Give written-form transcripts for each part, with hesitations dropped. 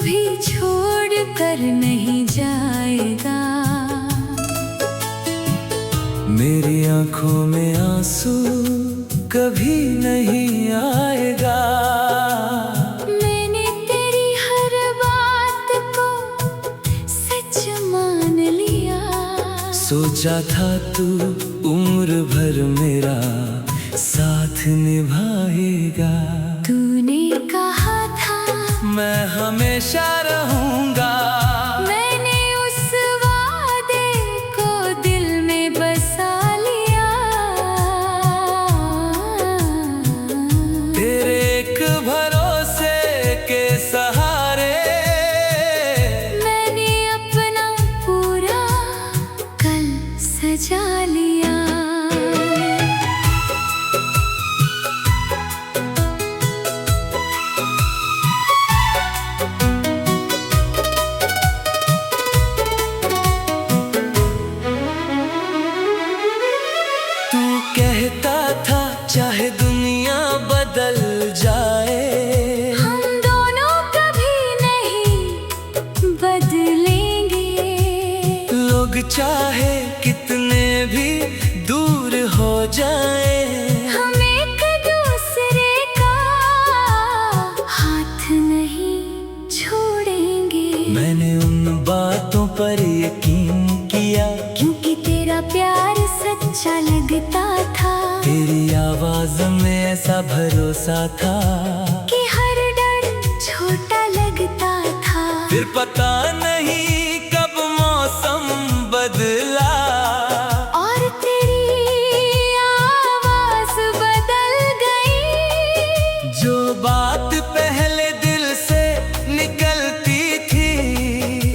कभी छोड़ कर नहीं जाएगा। मेरी आंखों में आंसू कभी नहीं आएगा। मैंने तेरी हर बात को सच मान लिया। सोचा था तू उम्र भर मेरा साथ निभाएगा। तूने कहा था मैं हमेशा रहूंगा। मैंने उस वादे को दिल में बसा लिया। तेरे एक भरोसे के सहारे मैंने अपना पूरा कल सजा लिया। कहता था चाहे दुनिया बदल जाए, हम दोनों कभी नहीं बदलेंगे। लोग चाहे कितने भी दूर हो जाए, हम एक दूसरे का हाथ नहीं छोड़ेंगे। मैंने उन बातों पर यकीन किया, क्योंकि तेरा प्यार सच्चा लगता था। तेरी आवाज में ऐसा भरोसा था कि हर डर छोटा लगता था। फिर पता नहीं कब मौसम बदला और तेरी आवाज बदल गई। जो बात पहले दिल से निकलती थी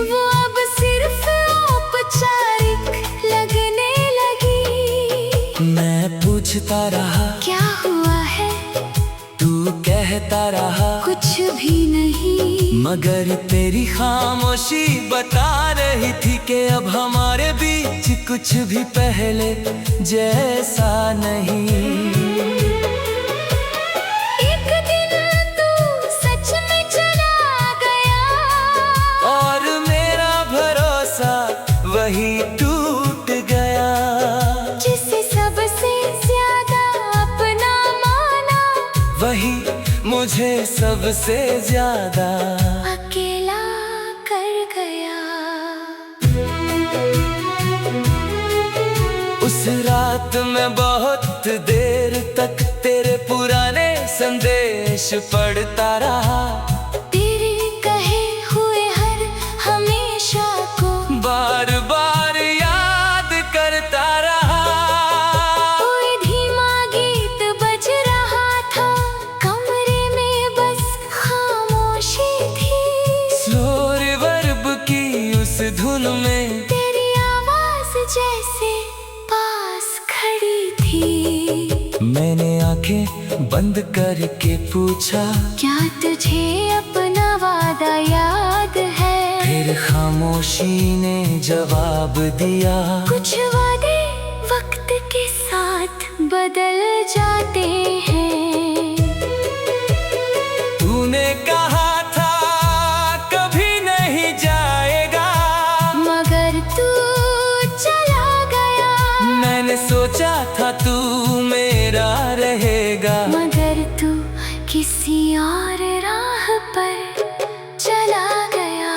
वो अब सिर्फ औपचारिक लगने लगी। मैं पूछता रहा क्या हुआ है, तू कहता रहा कुछ भी नहीं। मगर तेरी खामोशी बता रही थी कि अब हमारे बीच कुछ भी पहले जैसा नहीं। एक दिन तू सच में चला गया और मेरा भरोसा वही टूट गया। जिसे सबसे ज्यादा अपना माना, वही मुझे सबसे ज्यादा अकेला कर गया। उस रात मैं बहुत देर तक तेरे पुराने संदेश पढ़ता रहा। तेरे कहे हुए हर हमेशा को बार बार याद करता रहा। कोई धीमा गीत बज रहा था, कमरे में बस खामोशी थी। स्लो रिवर्ब की उस धुन में तेरी आवाज जैसे पास खड़ी थी। मैंने आंखें बंद करके पूछा, क्या तुझे अपना वादा याद है? फिर खामोशी ने जवाब दिया, कुछ वादे वक्त के साथ बदल जाते हैं। तूने कहा था कभी नहीं जाएगा, मगर तू चला गया। मैंने सोचा था तू मेरा रहेगा। मगर तू किसी और राह पर चला गया।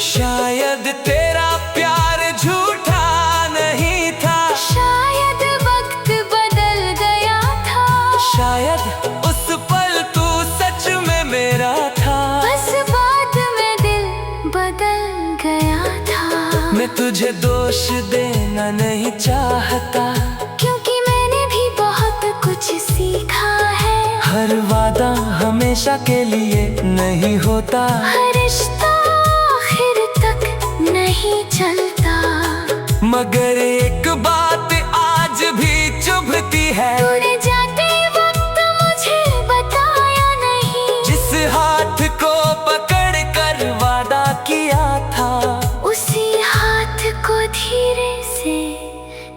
शायद तेरा प्यार झूठा नहीं था, शायद वक्त बदल गया था। शायद उस पल तू सच में मेरा था। बस बाद में दिल बदल गया था। मैं तुझे दोष देना नहीं चाहता, क्योंकि मैंने भी बहुत कुछ सीखा है। हर वादा हमेशा के लिए नहीं होता, हर रिश्ता आखिर तक नहीं चलता। मगर एक बात आज भी चुभती है, तूने जाते वक्त मुझे बताया नहीं। जिस हाथ को पकड़ कर वादा किया था, उसी हाथ को धीरे से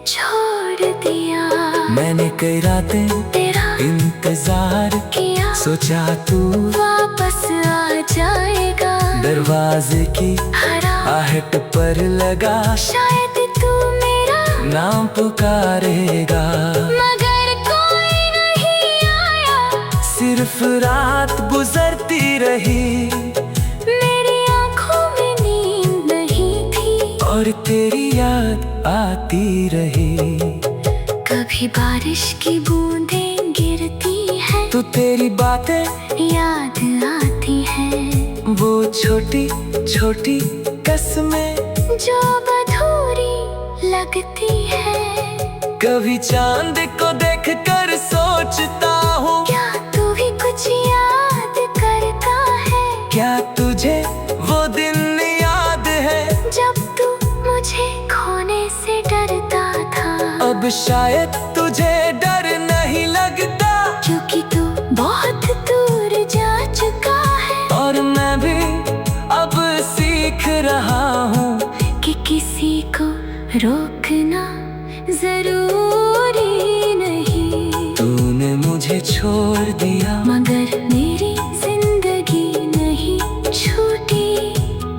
छोड़ दिया। मैंने कई रातें तेरा इंतजार किया, सोचा तू वापस आ जाएगा। दरवाजे की हरा आहट पर लगा, शायद तू मेरा नाम पुकारेगा। मगर कोई नहीं आया, सिर्फ रात गुजरती रही, मेरी आंखों में नींद नहीं थी और तेरी याद आती रही। कभी बारिश की बूंदें गिरती हैं, तो तेरी बातें याद आती हैं, वो छोटी छोटी कसमें जो अधूरी लगती है। कभी चांद को देखकर सोचता हूँ, क्या तू भी कुछ याद करता है? क्या तुझे वो दिन याद है जब तू मुझे खोने से डरता था। अब शायद तुझे डर नहीं लगता, क्योंकि तू बहुत दूर जा चुका है, और मैं भी अब सीख रहा हूँ कि किसी को रोकना जरूरी नहीं। तूने मुझे छोड़ दिया, मगर मेरी जिंदगी नहीं छूटी।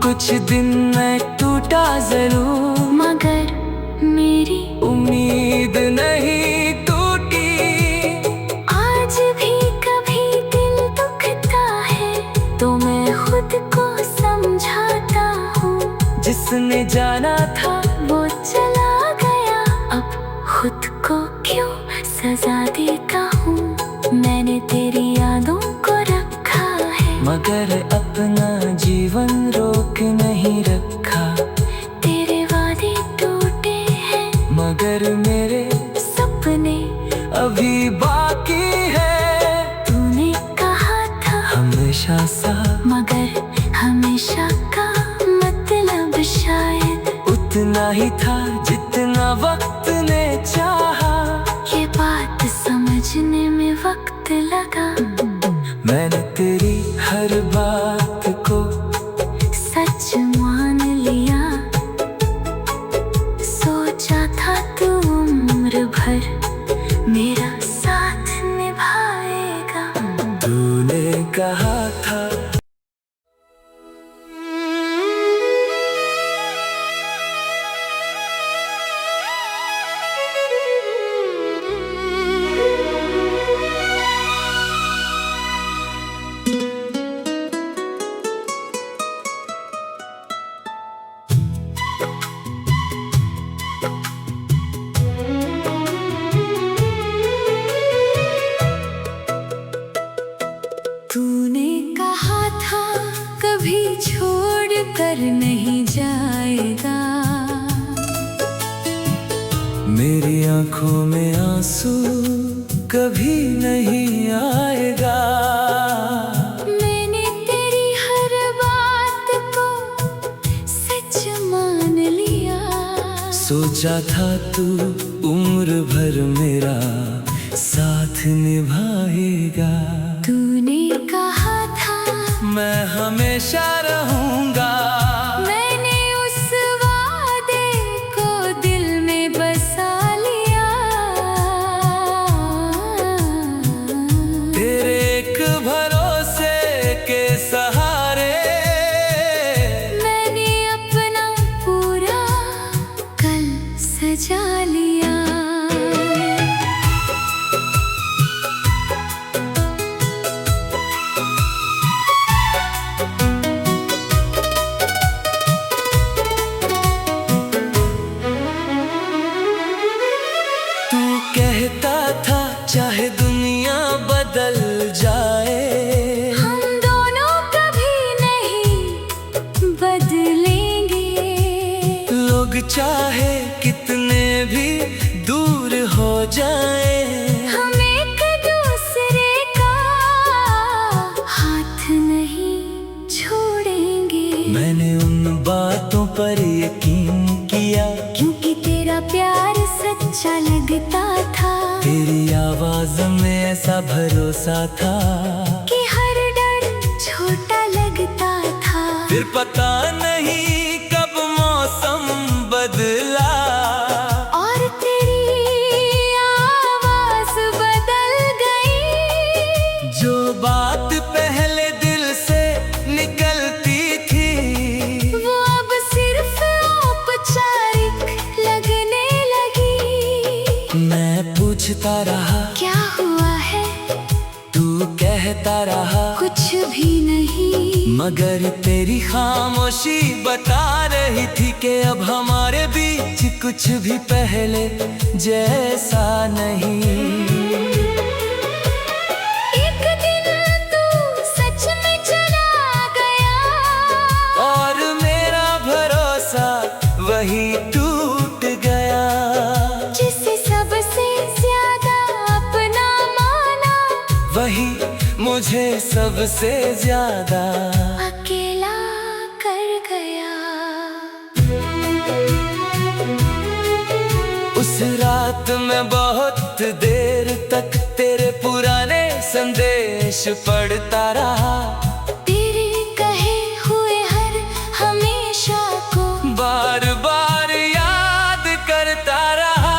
कुछ दिन मैं टूटा जरूर, मगर मेरी उम्मीद नहीं टूटी। आज भी कभी दिल दुखता है, तो मैं खुद को समझाता हूँ, जिसने जाना था वो चला गया, अब खुद को क्यों सजा देता हूँ। मैंने तेरी यादों को रखा है, मगर अपना जीवन रोक नहीं रखा। तेरे वादे टूटे हैं, मगर मेरे सपने अभी बाकी है। तूने कहा था हमेशा सा, मगर हमेशा का मतलब शायद उतना ही था जितना वक्त ने चाहा। ये बात समझने में वक्त लगा। मैंने तेरी हर बात को सच मान लिया, सोचा था तू उम्र भर मेरा साथ निभाएगा। तूने कहा था तूने कहा था कभी छोड़ कर नहीं जाएगा। मेरी आंखों में आंसू कभी नहीं आएगा। मैंने तेरी हर बात को सच मान लिया। सोचा था तू उम्र भर मेरा साथ निभाएगा। तूने कहा था मैं हमेशा रहूंगा। मैंने उस वादे को दिल में बसा लिया। तेरे एक भरोसे के सहारे मैंने अपना पूरा कल सजा लिया। कहता था चाहे दुनिया बदल जाए, हम दोनों कभी नहीं बदलेंगे। लोग चाहे कितने भी दूर हो जाए, हम एक दूसरे का हाथ नहीं छोड़ेंगे। मैंने उन बातों पर यकीन किया, क्योंकि तेरा प्यार सच्चा लगता था। तेरी आवाज में ऐसा भरोसा था कि हर डर छोटा लगता था। फिर पता नहीं कब मौसम बदला और तेरी आवाज बदल गई। जो बात पहले दिल से निकलती थी मगर तेरी खामोशी बता रही थी कि अब हमारे बीच कुछ भी पहले जैसा नहीं। एक दिन तू सच में चला गया और मेरा भरोसा वही टूट गया। जिसे सबसे ज्यादा अपना माना वही मुझे सबसे ज्यादा अकेला कर गया। उस रात मैं बहुत देर तक तेरे पुराने संदेश पढ़ता रहा। तेरे कहे हुए हर हमेशा को बार बार याद करता रहा।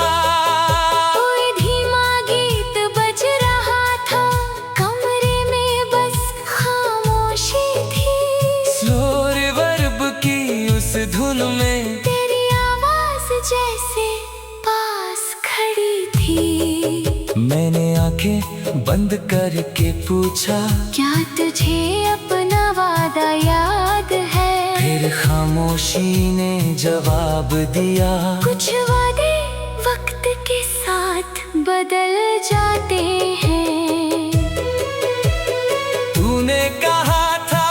कोई धीमा गीत बज रहा था, कमरे में बस खामोशी थी। स्लो रिवर्ब की उस धुन में तेरी आवाज जैसे पास खड़ी थी। मैंने आंखें बंद करके पूछा, क्या तुझे अपना वादा याद है? फिर खामोशी ने जवाब दिया, कुछ वादे वक्त के साथ बदल जाते हैं। तूने कहा था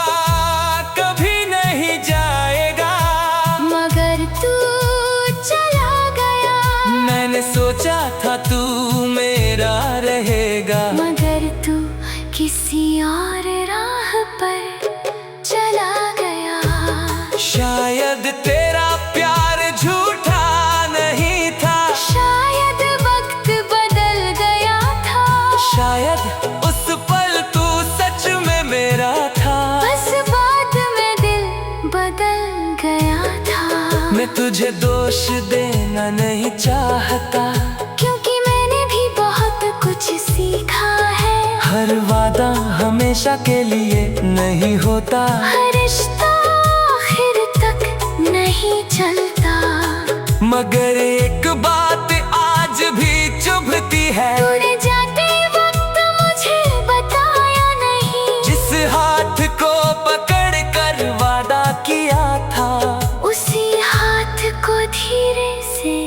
कभी नहीं जाएगा, मगर तू चला गया। मैंने सोचा था तू मेरा रहेगा, मगर तू किसी और राह पर चला गया। शायद तेरा प्यार झूठा नहीं था, शायद वक्त बदल गया था। शायद उस पल तू सच में मेरा था। बस बाद में दिल बदल गया था। मैं तुझे दोष देना नहीं चाहता, क्योंकि मैंने भी बहुत कुछ सीखा है। हर वादा हमेशा के लिए नहीं होता, हर रिश्ता आखिर तक नहीं चलता। मगर एक बात आज भी चुभती है, तूने जाते वक्त मुझे बताया नहीं। जिस हाथ को पकड़ कर वादा किया था, उसी हाथ को धीरे से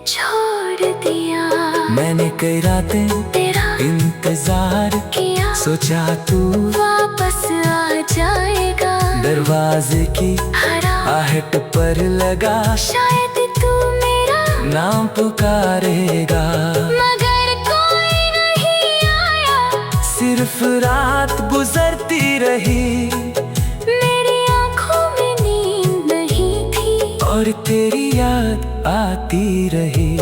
छोड़ दिया। मैंने कई रातें तेरा इंतजार किया, सोचा तू वापस आ जाएगा। दरवाजे की हरा आहट पर लगा, शायद तू मेरा नाम पुकारेगा। मगर कोई नहीं आया। सिर्फ रात गुजरती रही, मेरी आंखों में नींद नहीं थी। और तेरी याद आती रही।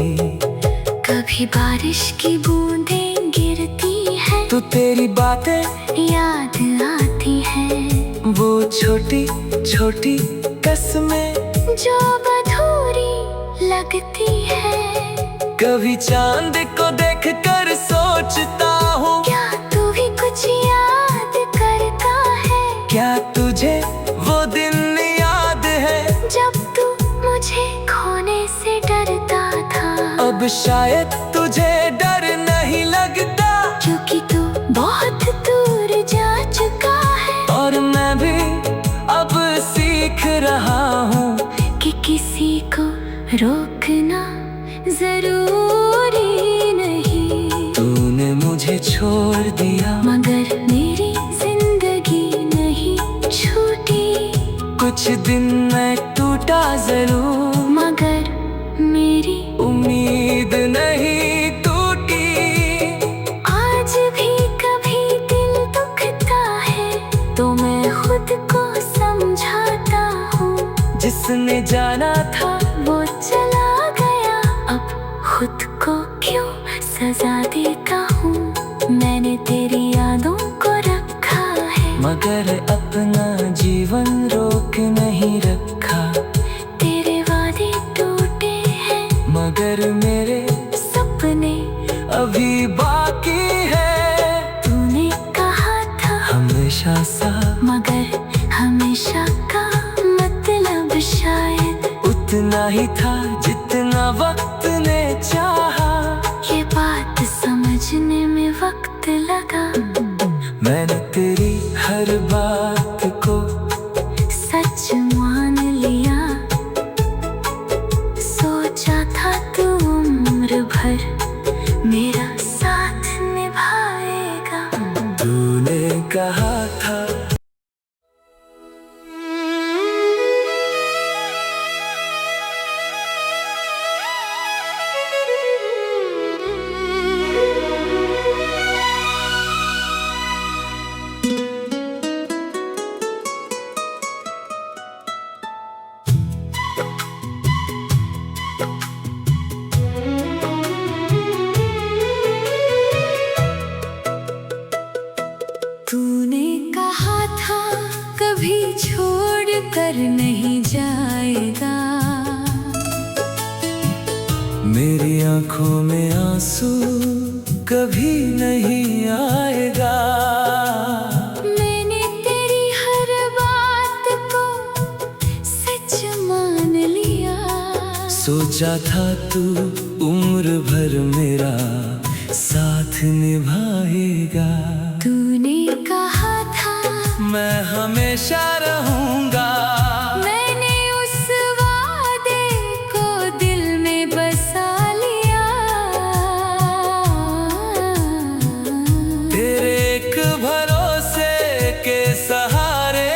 कभी बारिश की बूंदें गिरती हैं, तो तेरी बातें याद आती हैं। वो छोटी छोटी कसमें जो अधूरी लगती है। कभी चांद को देखकर सोचता हूँ, क्या तू भी कुछ याद करता है? क्या तुझे वो दिन याद है, जब तू मुझे खोने से डरता था। अब शायद तुझे डर नहीं लगता, क्योंकि तू बहुत दूर जा चुका है। और मैं भी अब सीख रहा हूँ कि किसी को रोकना जरूरी नहीं। तूने मुझे छोड़ दिया, मगर मेरी जिंदगी नहीं छूटी। कुछ दिन मैं टूटा जरूर, मगर मेरी उम्मीद नहीं टूटी। आज भी कभी दिल दुखता है, तो मैं खुद को समझाता हूँ। जिसने जाना था वो चला गया, अब खुद को क्यों सजा देता हूँ। मैंने तेरी यादों को रखा है, मगर अपना जीवन रोक नहीं रखा। तेरे वादे टूटे हैं, मगर मेरे सपने अभी बाकी है। तूने कहा था हमेशा सा, मगर हमेशा का मतलब शायद उतना ही था जितना वक्त ने चाहा। ये बात समझने में वक्त लगा। मैंने तेरी हर बात को कभी छोड़ कर नहीं जाएगा। मेरी आंखों में आंसू कभी नहीं आएगा। मैंने तेरी हर बात को सच मान लिया। सोचा था तू उम्र भर मेरा साथ निभाएगा। तूने कहा था मैं हमेशा रहूंगा। मैंने उस वादे को दिल में बसा लिया। तेरे एक भरोसे के सहारे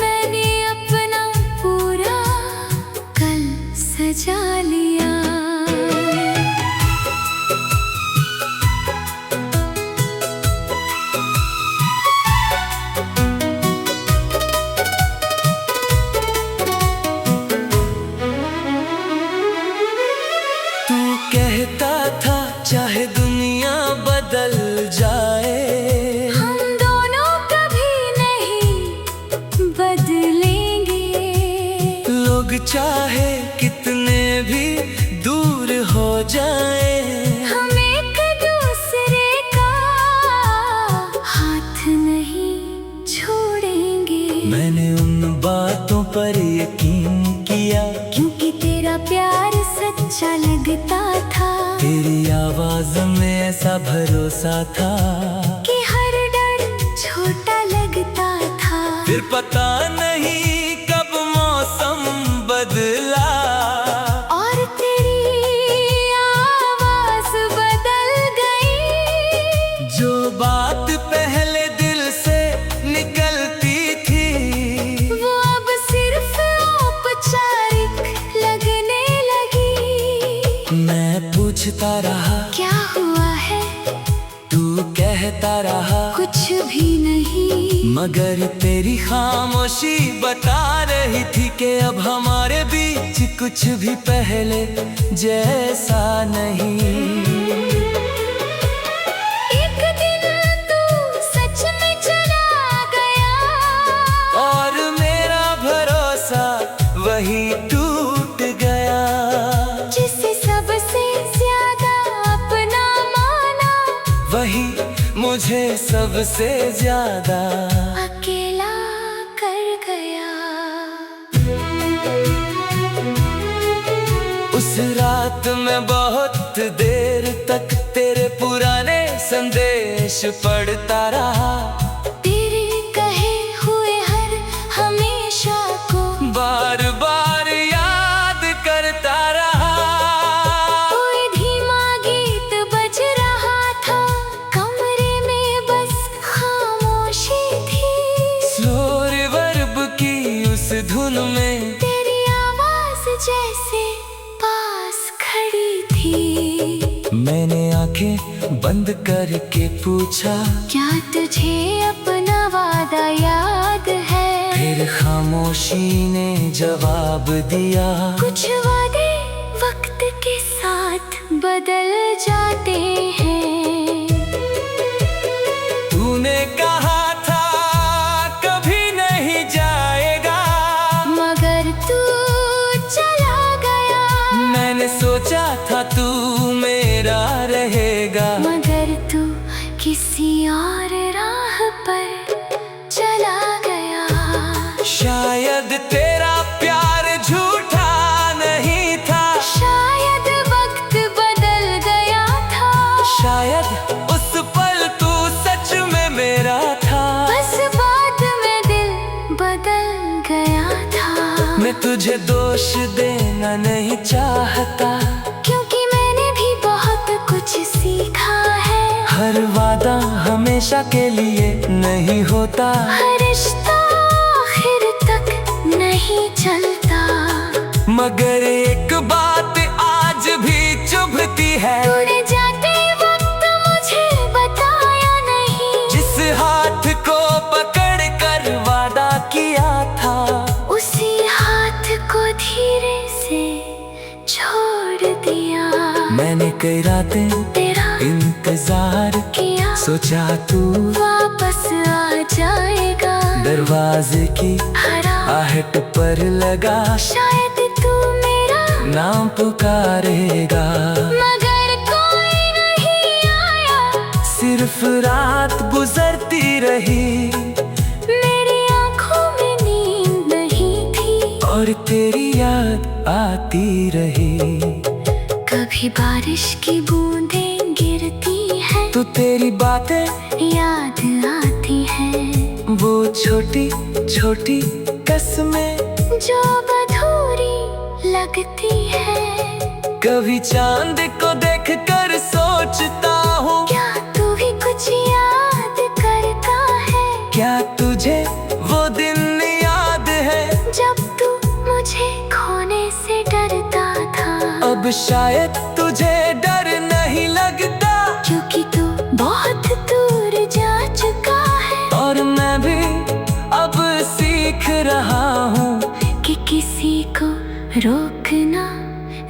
मैंने अपना पूरा कल सजा लिया। कहता था चाहे दुनिया बदल जाए, हम दोनों कभी नहीं बदलेंगे। लोग चाहे कितने भी दूर हो जाए, हम एक दूसरे का हाथ नहीं छोड़ेंगे। मैंने उन बातों पर यकीन किया, क्योंकि तेरा प्यार सच्चा लगता था। तेरी आवाज में ऐसा भरोसा था कि हर डर छोटा लगता था। फिर पता नहीं कब मौसम बदला और तेरी आवाज बदल गई। जो बात पहले दिल से निकलती थी वो अब सिर्फ औपचारिक लगने लगी। मैं पूछता रहा क्या हुआ है, तू कहता रहा कुछ भी नहीं। मगर तेरी खामोशी बता रही थी कि अब हमारे बीच कुछ भी पहले जैसा नहीं। एक दिन तू सच में चला गया और मेरा भरोसा वही टूट गया। जिसे सबसे ज्यादा अपना माना वही मुझे सबसे ज्यादा अकेला कर गया। उस रात मैं बहुत देर तक तेरे पुराने संदेश पढ़ता रहा। तेरे कहे हुए हर हमेशा को बार बार याद करता रहा। कोई धीमा गीत बज रहा था, कमरे में बस खामोशी थी। स्लो रिवर्ब की उस धुन में तेरी आवाज जैसे पास खड़ी थी। मैंने आंखें बंद करके पूछा, क्या तुझे अपना वादा याद है? फिर खामोशी ने जवाब दिया, कुछ वादे वक्त के साथ बदल जाते हैं। तूने कहा था कभी नहीं जाएगा, मगर तू चला गया। मैंने सोचा था तू मेरा रहेगा, मगर तू किसी और राह पर चला गया। शायद तेरा प्यार झूठा नहीं था, शायद वक्त बदल गया था। शायद उस पल तू सच में मेरा था। बस बाद में दिल बदल गया था। मैं तुझे दोष देना नहीं चाहता, क्योंकि मैंने भी बहुत कुछ सीखा है। हर वादा हमेशा के लिए नहीं होता, हर रिश्ता आखिर तक नहीं चलता। मगर एक बात आज भी चुभती है, तूने जाते वक्त मुझे बताया नहीं। जिस हाथ को पकड़ कर वादा किया था, उसी हाथ को धीरे से छोड़ दिया। मैंने कई रातें तेरा इंतजार किया, सोचा तू वापस आ जाएगा। दरवाजे की हरा आहट पर लगा, शायद तू मेरा नाम पुकारेगा। मगर कोई नहीं आया, सिर्फ रात गुजरती रही, मेरी आंखों में नींद नहीं थी और तेरी याद आती रही। कभी बारिश की बूंदें गिरती हैं, तो तेरी बातें याद आती हैं, वो छोटी छोटी कसमें जो अधूरी लगती है। कभी चांद को देखकर सोचता हूँ, क्या तू भी कुछ याद करता है? क्या तुझे वो दिन याद है जब तू मुझे खोने से डरता था। अब शायद तुझे डर नहीं लगता, क्योंकि तू बहुत दूर जा चुका है, और मैं भी अब सीख रहा हूँ कि किसी को रोकना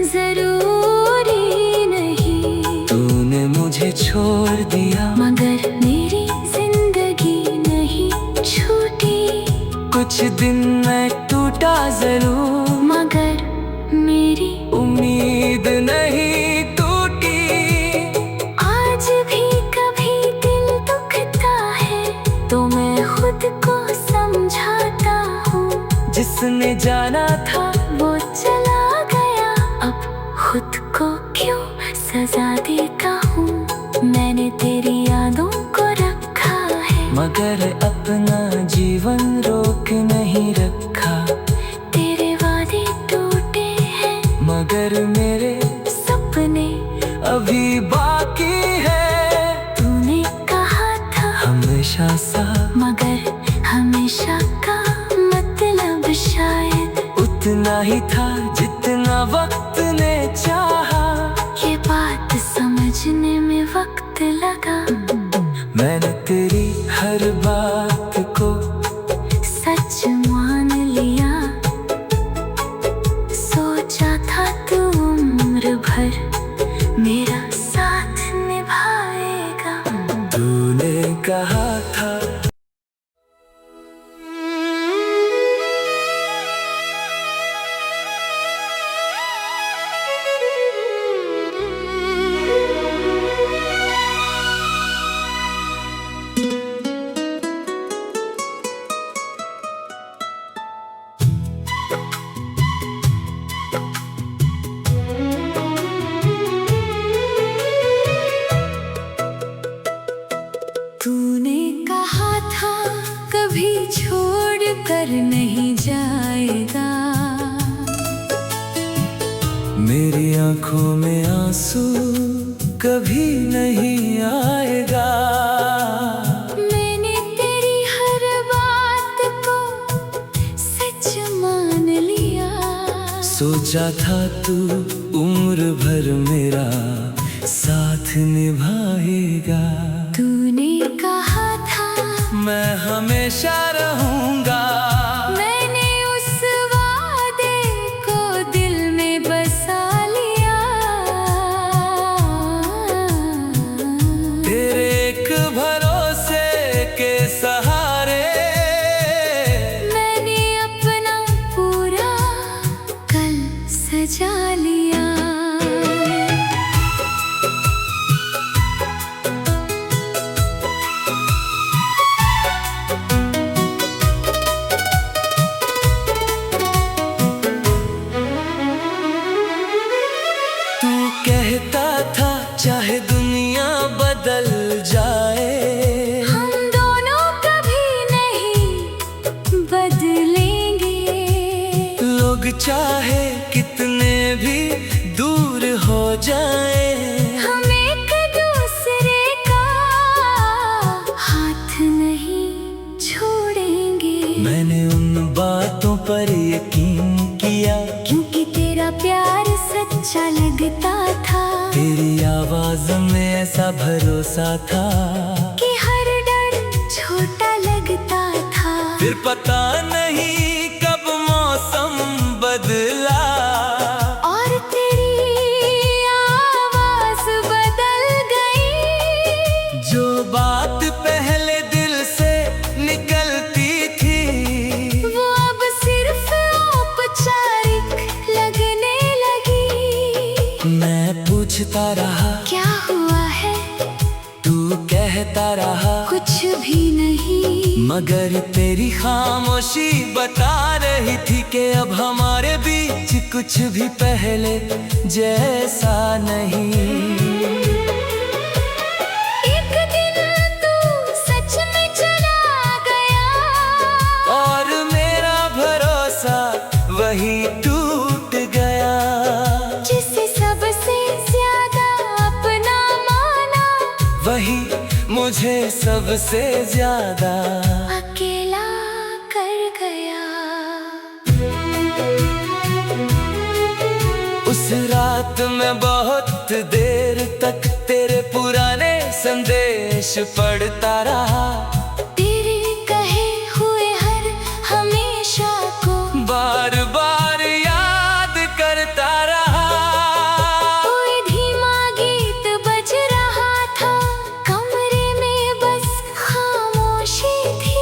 जरूरी नहीं। तूने मुझे छोड़ दिया, मगर मेरी जिंदगी नहीं छूटी। कुछ दिन मैं टूटा जरूर, मगर मेरी उम्मीद नहीं टूटी। आज भी कभी दिल दुखता है, तो मैं खुद को समझाता हूँ, जिसने जाना था वो चला गया। अब खुद को क्यों सजा देता हूँ, मैंने तेरी यादों को रखा है, मगर अपना जीवन रोक नहीं रखा। तेरे वादे टूटे हैं, मगर मेरे सपने अभी बाकी है। तूने कहा था हमेशा सा, मगर हमेशा का मतलब शायद उतना ही था जितना वक्त ने चाहा। ये बात समझने में वक्त लगा। मैंने तेरी हर बात को सच मान लिया, सोचा था तू उम्र भर मेरा साथ निभाएगा। तूने कहा था तूने कहा था कभी छोड़ कर नहीं जाएगा, मेरी आंखों में आंसू कभी नहीं आएगा। मैंने तेरी हर बात को सच मान लिया, सोचा था तू उम्र भर मेरा साथ निभाएगा। तूने कहा था मैं हमेशा रहूंगा, मैंने उस वादे को दिल में बसा लिया। तेरे एक भरोसे के सहारे मैंने अपना पूरा कल सजा लिया। कहता था चाहे दुनिया बदल जाए, हम दोनों कभी नहीं बदलेंगे। लोग चाहे कितने भी दूर हो जाए, हम एक दूसरे का हाथ नहीं छोड़ेंगे। मैंने उन बातों पर यकीन किया, क्योंकि तेरा प्यार सच्चा लगता था, तेरी आवाज में ऐसा भरोसा था कि हर डर छोटा लगता था। फिर पता नहीं कब मौसम बदला, और तेरी आवाज बदल गई। जो बात पहले दिल से निकलती थी सोचता रहा क्या हुआ है, तू कहता रहा कुछ भी नहीं। मगर तेरी खामोशी बता रही थी कि अब हमारे बीच कुछ भी पहले जैसा नहीं। एक दिन तू सच में चला गया और मेरा भरोसा वही टूट गया। जिसे सबसे ज्यादा अपना माना, वही मुझे सबसे ज्यादा अकेला कर गया। उस रात मैं बहुत देर तक तेरे पुराने संदेश पढ़ता रहा। तेरे कहे हुए हर हमेशा को बार बार याद करता रहा। कोई धीमा गीत बज रहा था, कमरे में बस खामोशी थी।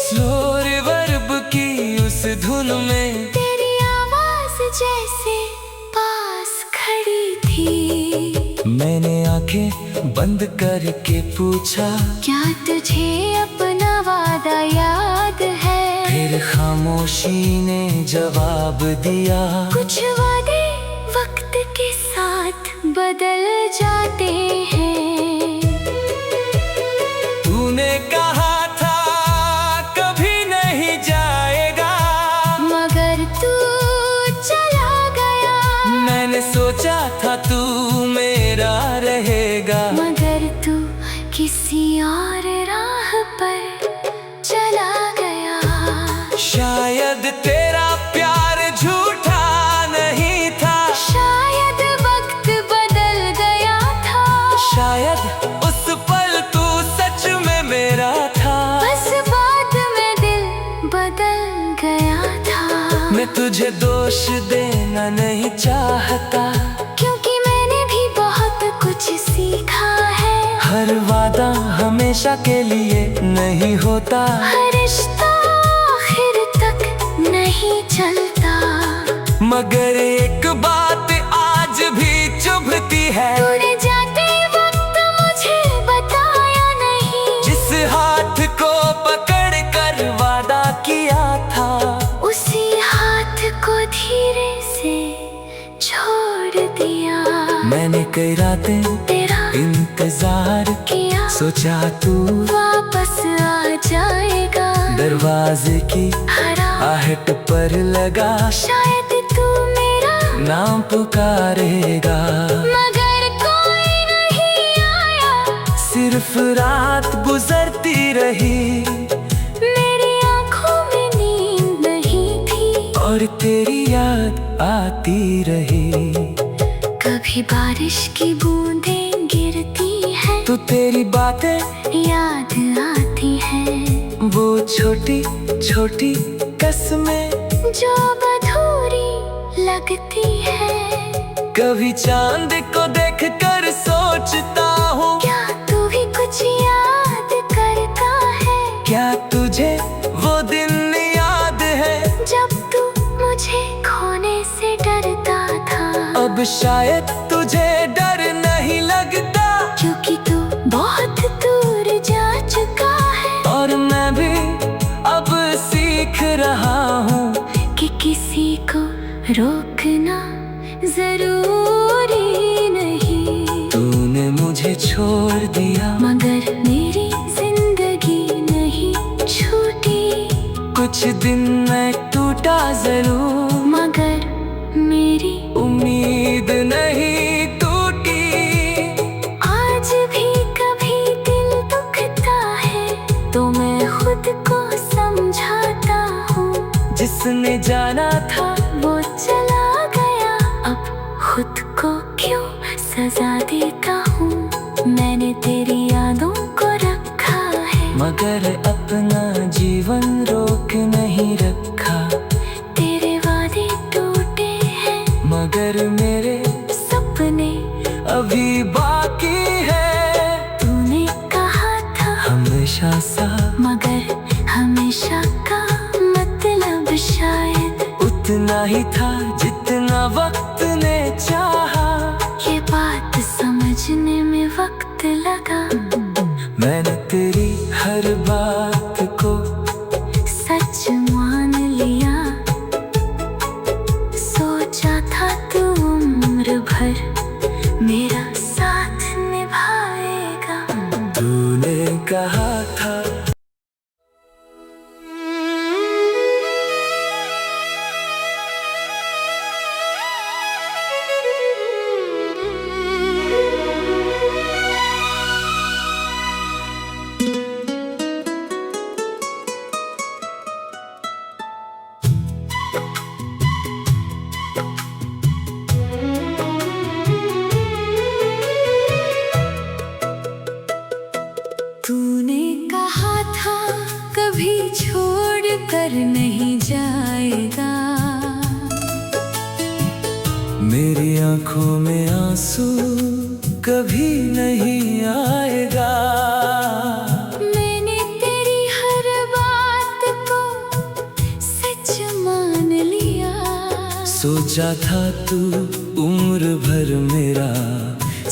स्लो रिवर्ब की उस धुन में तेरी आवाज जैसे पास खड़ी थी। मैंने आंखें बंद करके पूछा, क्या तुझे अपना वादा याद है? फिर खामोशी ने जवाब दिया, कुछ वादे वक्त के साथ बदल जाते हैं। तूने कहा था कभी नहीं जाएगा, मगर तू चला गया। मैंने सोचा था तू मेरा रहेगा। मगर तू किसी और राह पर चला गया। शायद तेरा प्यार झूठा नहीं था, शायद वक्त बदल गया था। शायद उस पल तू सच में मेरा था। बस बाद में दिल बदल गया था। मैं तुझे दोष देना नहीं चाहता, क्योंकि मैंने भी बहुत कुछ सीखा है। हर वादा हमेशा के लिए नहीं होता, हर रिश्ता आखिर तक नहीं चलता। मगर एक बात आज भी चुभती है, तूने जाते वक्त मुझे बताया नहीं। जिस हाथ को पकड़ कर वादा किया था, उसी हाथ को धीरे से छोड़ दिया। मैंने कई रातें तेरा इंतजार किया, सोचा तू वापस आ जाएगा। दरवाजे की हरा आहट पर लगा, शायद तू मेरा नाम पुकारेगा। मगर कोई नहीं आया। सिर्फ रात गुजरती रही, मेरी आंखों में नींद नहीं थी। और तेरी याद आती रही। कभी बारिश की बूंदें गिरती हैं, तो तेरी बातें याद आती हैं। वो छोटी छोटी कसमें जो अधूरी लगती है। कभी चांद को देखकर सोचता हूँ, क्या तू भी कुछ याद करता है? क्या तुझे वो दिन याद है, जब तू मुझे खोने से डरता था। अब शायद तुझे डर नहीं लगता, क्योंकि तू बहुत दूर जा चुका है। और मैं भी अब सीख रहा हूँ कि किसी को रोकना जरूरी नहीं। तूने मुझे छोड़ दिया, मगर मेरी जिंदगी नहीं छूटी। कुछ दिन मैं टूटा जरूर, मगर मेरी उम्मीद नहीं टूटी। आज भी कभी दिल दुखता है, तो मैं खुद को समझाता हूँ। जिसने जाना था वो चला गया, अब खुद को क्यों सजा देता हूँ। मैंने तेरी यादों को रखा है, मगर अपना जीवन रोक नहीं रखा। तेरे वादे टूटे हैं, मगर मेरे सपने अभी बाकी है। तूने कहा था हमेशा सा, मगर हमेशा का मतलब शायद उतना ही था जितना वक्त ने चाहा। ये बात कर नहीं जाएगा। मेरी आंखों में आंसू कभी नहीं आएगा। मैंने तेरी हर बात को सच मान लिया। सोचा था तू उम्र भर मेरा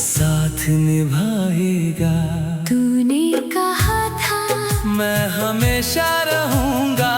साथ निभाएगा। तूने कहा था मैं हमेशा रहूंगा।